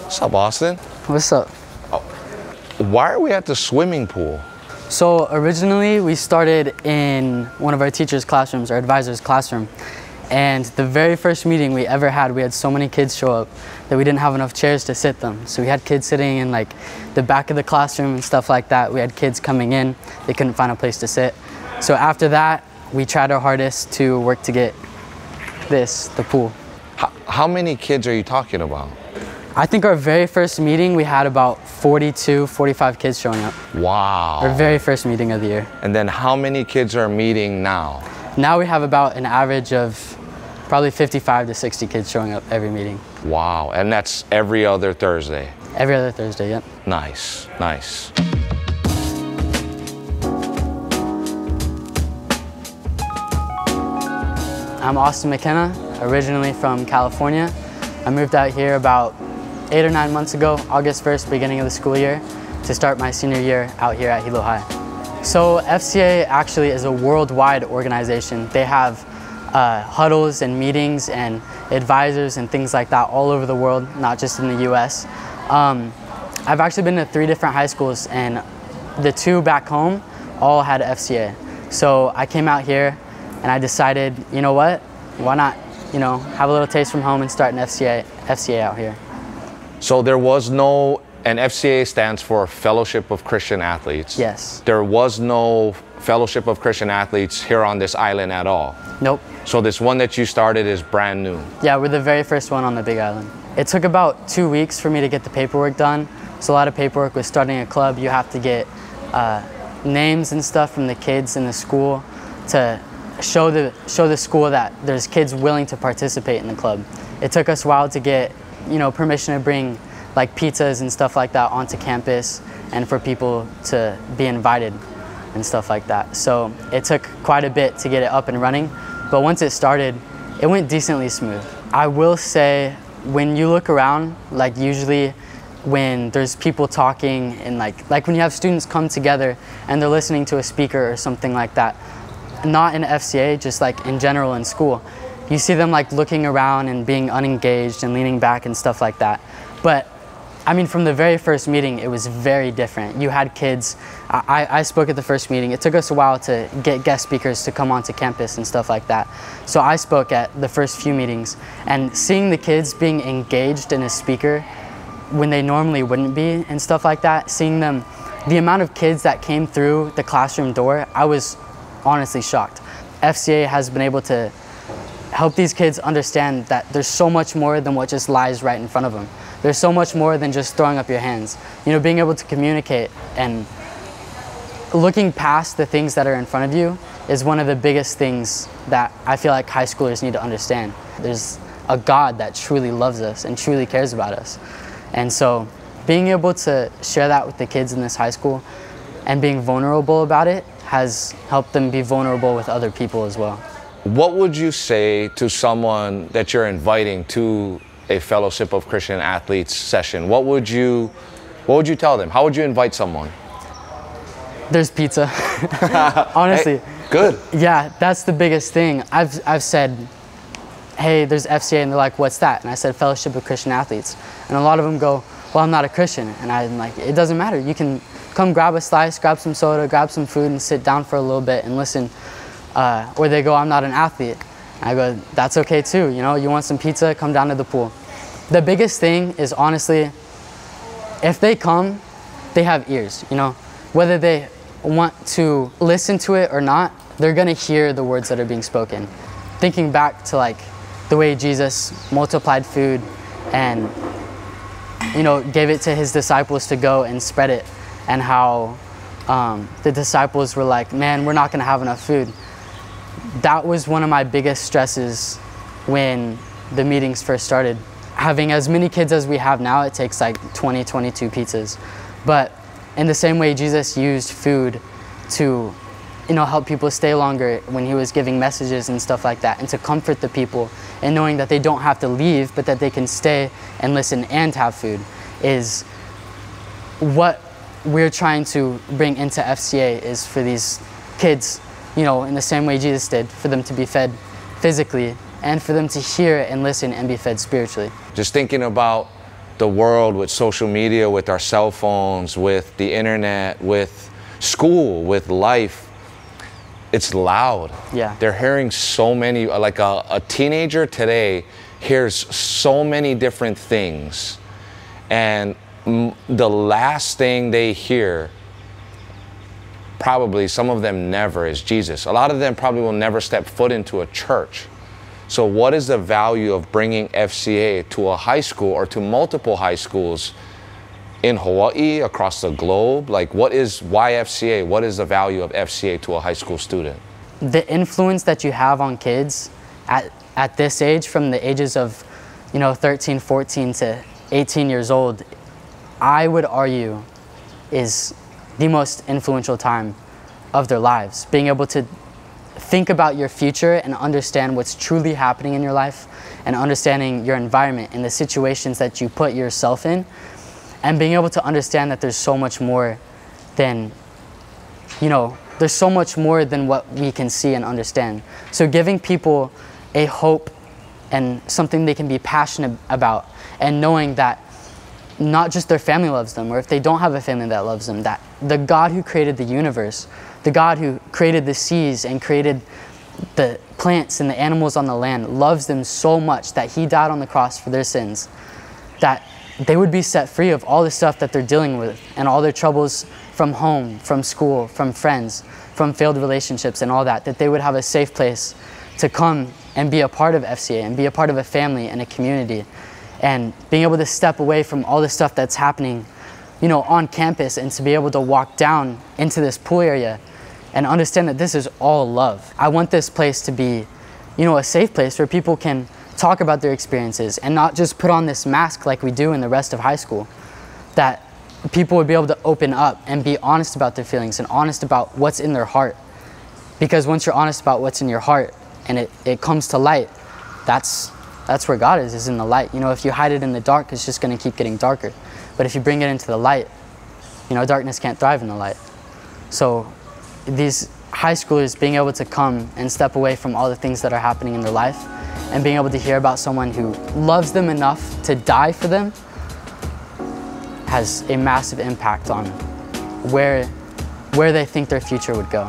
What's up, Austin? What's up? Oh, why are we at the swimming pool? So originally we started in one of our teacher's classrooms, our advisor's classroom. And the very first meeting we ever had, we had so many kids show up that we didn't have enough chairs to sit them. So we had kids sitting in like the back of the classroom and stuff like that. We had kids coming in, they couldn't find a place to sit. So after that, we tried our hardest to work to get the pool. How many kids are you talking about? I think our very first meeting, we had about 42, 45 kids showing up. Wow. Our very first meeting of the year. And then how many kids are meeting now? Now we have about an average of probably 55 to 60 kids showing up every meeting. Wow, and that's every other Thursday? Every other Thursday, yep. Nice, nice. I'm Austin McKenna, originally from California. I moved out here about 8 or 9 months ago, August 1st, beginning of the school year, to start my senior year out here at Hilo High. So FCA actually is a worldwide organization. They have huddles and meetings and advisors and things like that all over the world, not just in the US. I've actually been to 3 different high schools, and the 2 back home all had FCA. So I came out here and I decided, you know what, why not, you know, have a little taste from home and start an FCA out here. So there was no, and FCA stands for Fellowship of Christian Athletes. Yes. There was no Fellowship of Christian Athletes here on this island at all? Nope. So this one that you started is brand new? Yeah, we're the very first one on the Big Island. It took about 2 weeks for me to get the paperwork done. It's a lot of paperwork with starting a club. You have to get names and stuff from the kids in the school to show the school that there's kids willing to participate in the club. It took us a while to get, you know, permission to bring like pizzas and stuff like that onto campus and for people to be invited and stuff like that. So it took quite a bit to get it up and running, but once it started, it went decently smooth. I will say, when you look around, like usually when there's people talking and like when you have students come together and they're listening to a speaker or something like that, not in FCA, just like in general in school, you see them like looking around and being unengaged and leaning back and stuff like that. But I mean, from the very first meeting, it was very different. You had kids, I spoke at the first meeting. It took us a while to get guest speakers to come onto campus and stuff like that. So I spoke at the first few meetings, and seeing the kids being engaged in a speaker when they normally wouldn't be and stuff like that, seeing them, the amount of kids that came through the classroom door, I was honestly shocked. FCA has been able to help these kids understand that there's so much more than what just lies right in front of them. There's so much more than just throwing up your hands. You know, being able to communicate and looking past the things that are in front of you is one of the biggest things that I feel like high schoolers need to understand. There's a God that truly loves us and truly cares about us. And so being able to share that with the kids in this high school and being vulnerable about it has helped them be vulnerable with other people as well. What would you say to someone that you're inviting to a Fellowship of Christian Athletes session? What would you tell them? How would you invite someone? There's pizza. Honestly. Hey, good. Yeah, that's the biggest thing. I've said, hey, there's FCA, and they're like, what's that? And I said, Fellowship of Christian Athletes. And a lot of them go, well, I'm not a Christian. And I'm like, it doesn't matter. You can come grab a slice, grab some soda, grab some food, and sit down for a little bit and listen. Or they go, I'm not an athlete. And I go, that's okay too. You know, you want some pizza, come down to the pool. The biggest thing is, honestly, if they come, they have ears, you know. Whether they want to listen to it or not, they're gonna hear the words that are being spoken. Thinking back to like the way Jesus multiplied food and, you know, gave it to his disciples to go and spread it, and how the disciples were like, man, we're not gonna have enough food. That was one of my biggest stresses when the meetings first started. Having as many kids as we have now, it takes like 20, 22 pizzas. But in the same way Jesus used food to, you know, help people stay longer when he was giving messages and stuff like that, and to comfort the people and knowing that they don't have to leave, but that they can stay and listen and have food, is what we're trying to bring into FCA, is for these kids, you know, in the same way Jesus did, for them to be fed physically and for them to hear and listen and be fed spiritually. Just thinking about the world with social media, with our cell phones, with the internet, with school, with life, it's loud. Yeah. They're hearing so many, like a teenager today hears so many different things. And the last thing they hear, probably some of them never, is Jesus. A lot of them probably will never step foot into a church. So what is the value of bringing FCA to a high school or to multiple high schools in Hawaii, across the globe? Like, why FCA? What is the value of FCA to a high school student? The influence that you have on kids at this age, from the ages of, 13, 14 to 18 years old, I would argue is the most influential time of their lives. Being able to think about your future and understand what's truly happening in your life, and understanding your environment and the situations that you put yourself in, and being able to understand that there's so much more than, there's so much more than what we can see and understand. So giving people a hope and something they can be passionate about, and knowing that not just their family loves them, or if they don't have a family that loves them, that the God who created the universe, the God who created the seas and created the plants and the animals on the land, loves them so much that he died on the cross for their sins, that they would be set free of all the stuff that they're dealing with and all their troubles from home, from school, from friends, from failed relationships and all that they would have a safe place to come and be a part of FCA and be a part of a family and a community, and being able to step away from all the stuff that's happening, on campus, and to be able to walk down into this pool area and understand that this is all love. I want this place to be, a safe place where people can talk about their experiences and not just put on this mask like we do in the rest of high school. That people would be able to open up and be honest about their feelings and honest about what's in their heart. Because once you're honest about what's in your heart and it comes to light, that's where God is in the light. If you hide it in the dark, it's just going to keep getting darker. But if you bring it into the light, darkness can't thrive in the light. So these high schoolers being able to come and step away from all the things that are happening in their life, and being able to hear about someone who loves them enough to die for them, has a massive impact on where they think their future would go.